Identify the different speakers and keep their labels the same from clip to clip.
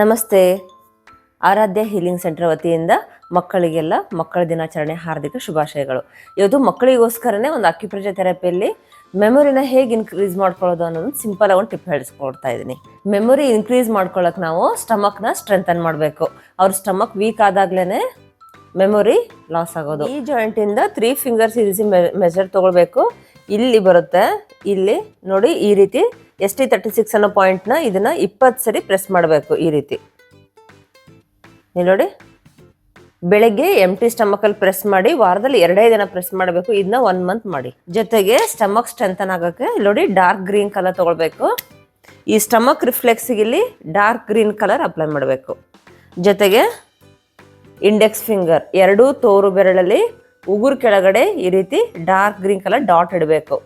Speaker 1: ನಮಸ್ತೆ. ಆರಾಧ್ಯ healing centre ವತಿಯಿಂದ ಮಕ್ಕಳಿಗೆಲ್ಲ ಮಕ್ಕಳ ದಿನಾಚರಣೆ ಹಾರ್ದಿಕ ಶುಭಾಶಯಗಳು. ಇವತ್ತು ಮಕ್ಕಳಿಗೋಸ್ಕರನೇ ಒಂದು ಅಕ್ಯುಪ್ರೆಷರ್ ಥೆರಪಿಯಲ್ಲಿ ಮೆಮೊರಿನ ಹೇಗೆ ಇನ್ಕ್ರೀಸ್ ಮಾಡ್ಕೊಳ್ಳೋದು ಅನ್ನೋದು ಸಿಂಪಲ್ ಆಗಿ ಒಂದು ಟಿಪ್ ಹೇಳಿಸ್ಕೊಡ್ತಾ ಇದ್ದೀನಿ. ಮೆಮೊರಿ ಇನ್ಕ್ರೀಸ್ ಮಾಡ್ಕೊಳ್ಳೋಕೆ ನಾವು ಸ್ಟಮಕ್ನ ಸ್ಟ್ರೆಂಥನ್ ಮಾಡಬೇಕು. ಅವ್ರ ಸ್ಟಮಕ್ ವೀಕ್ ಆದಾಗ್ಲೇ ಮೆಮೊರಿ ಲಾಸ್ ಆಗೋದು. ಈ ಜಾಯಿಂಟಿಂದ 3 ಫಿಂಗರ್ಸ್ ಇರಿಸಿ ಮೆಜರ್ ತೊಗೊಳ್ಬೇಕು. ಇಲ್ಲಿ ಬರುತ್ತೆ, ಇಲ್ಲಿ ನೋಡಿ ಈ ರೀತಿ ST36 ಅನ್ನೋ ಪಾಯಿಂಟ್ನ ಇದನ್ನ 20 ಸರಿ ಪ್ರೆಸ್ ಮಾಡಬೇಕು. ಈ ರೀತಿ ನೋಡಿ, ಬೆಳಗ್ಗೆ ಎಂಟಿ ಸ್ಟಮಕಲ್ಲಿ ಪ್ರೆಸ್ ಮಾಡಿ ವಾರದಲ್ಲಿ 2 ದಿನ ಪ್ರೆಸ್ ಮಾಡಬೇಕು. ಇದನ್ನ 1 ಮಂತ್ ಮಾಡಿ. ಜೊತೆಗೆ ಸ್ಟಮಕ್ ಸ್ಟ್ರೆಂಥನ್ ಆಗೋಕ್ಕೆ ನೋಡಿ ಡಾರ್ಕ್ ಗ್ರೀನ್ ಕಲರ್ ತಗೊಳ್ಬೇಕು. ಈ ಸ್ಟಮಕ್ ರಿಫ್ಲೆಕ್ಸಿಗೆ ಇಲ್ಲಿ ಡಾರ್ಕ್ ಗ್ರೀನ್ ಕಲರ್ ಅಪ್ಲೈ ಮಾಡಬೇಕು. ಜೊತೆಗೆ ಇಂಡೆಕ್ಸ್ ಫಿಂಗರ್ 2 ತೋರು ಬೆರಳಲ್ಲಿ ಉಗುರು ಕೆಳಗಡೆ ಈ ರೀತಿ ಡಾರ್ಕ್ ಗ್ರೀನ್ ಕಲರ್ ಡಾಟ್ ಇಡಬೇಕು.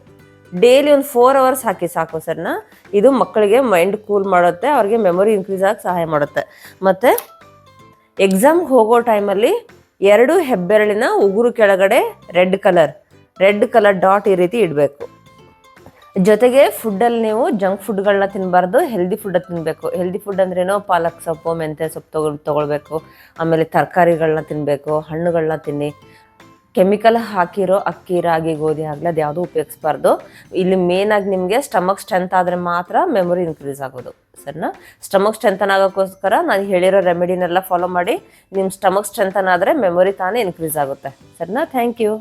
Speaker 1: ಡೈಲಿ ಒಂದು 4 ಅವರ್ಸ್ ಹಾಕಿ ಸಾಕು ಸರ್ನ. ಇದು ಮಕ್ಕಳಿಗೆ ಮೈಂಡ್ ಕೂಲ್ ಮಾಡುತ್ತೆ, ಅವ್ರಿಗೆ ಮೆಮೊರಿ ಇನ್ಕ್ರೀಸ್ ಆಗಿ ಸಹಾಯ ಮಾಡುತ್ತೆ. ಮತ್ತು ಎಕ್ಸಾಮ್ಗೆ ಹೋಗೋ ಟೈಮಲ್ಲಿ 2 ಹೆಬ್ಬೆರಳಿನ ಉಗುರು ಕೆಳಗಡೆ ರೆಡ್ ಕಲರ್ ಡಾಟ್ ಈ ರೀತಿ ಇಡಬೇಕು. ಜೊತೆಗೆ ಫುಡ್ಡಲ್ಲಿ ನೀವು ಜಂಕ್ ಫುಡ್ಗಳನ್ನ ತಿನ್ನಬಾರ್ದು, ಹೆಲ್ದಿ ಫುಡ್ ತಿನ್ನಬೇಕು. ಹೆಲ್ದಿ ಫುಡ್ ಅಂದ್ರೇನೋ ಪಾಲಕ್ ಸೊಪ್ಪು, ಮೆಂತ್ಯ ಸೊಪ್ಪು ತೊಗೊಳ್ಬೇಕು. ಆಮೇಲೆ ತರಕಾರಿಗಳನ್ನ ತಿನ್ನಬೇಕು, ಹಣ್ಣುಗಳನ್ನ ತಿನ್ನಿ. ಕೆಮಿಕಲ್ ಹಾಕಿರೋ ಅಕ್ಕಿ, ರಾಗಿ, ಗೋಧಿ ಆಗಲಿ ಅದು ಯಾವುದೂ ಉಪಯೋಗಿಸ್ಬಾರ್ದು. ಇಲ್ಲಿ ಮೇನಾಗಿ ನಿಮಗೆ ಸ್ಟಮಕ್ ಸ್ಟ್ರೆಂತ್ ಆದರೆ ಮಾತ್ರ ಮೆಮೊರಿ ಇನ್ಕ್ರೀಸ್ ಆಗೋದು ಸರ್ನ. ಸ್ಟಮಕ್ ಸ್ಟ್ರೆಂಥನ್ ಆಗೋಕ್ಕೋಸ್ಕರ ನಾನು ಹೇಳಿರೋ ರೆಮಿಡಿನೆಲ್ಲ ಫಾಲೋ ಮಾಡಿ. ನಿಮ್ಮ ಸ್ಟಮಕ್ ಸ್ಟ್ರೆಂಥನ್ ಆದರೆ ಮೆಮೊರಿ ತಾನೇ ಇನ್ಕ್ರೀಸ್ ಆಗುತ್ತೆ ಸರ್ನ. Thank you.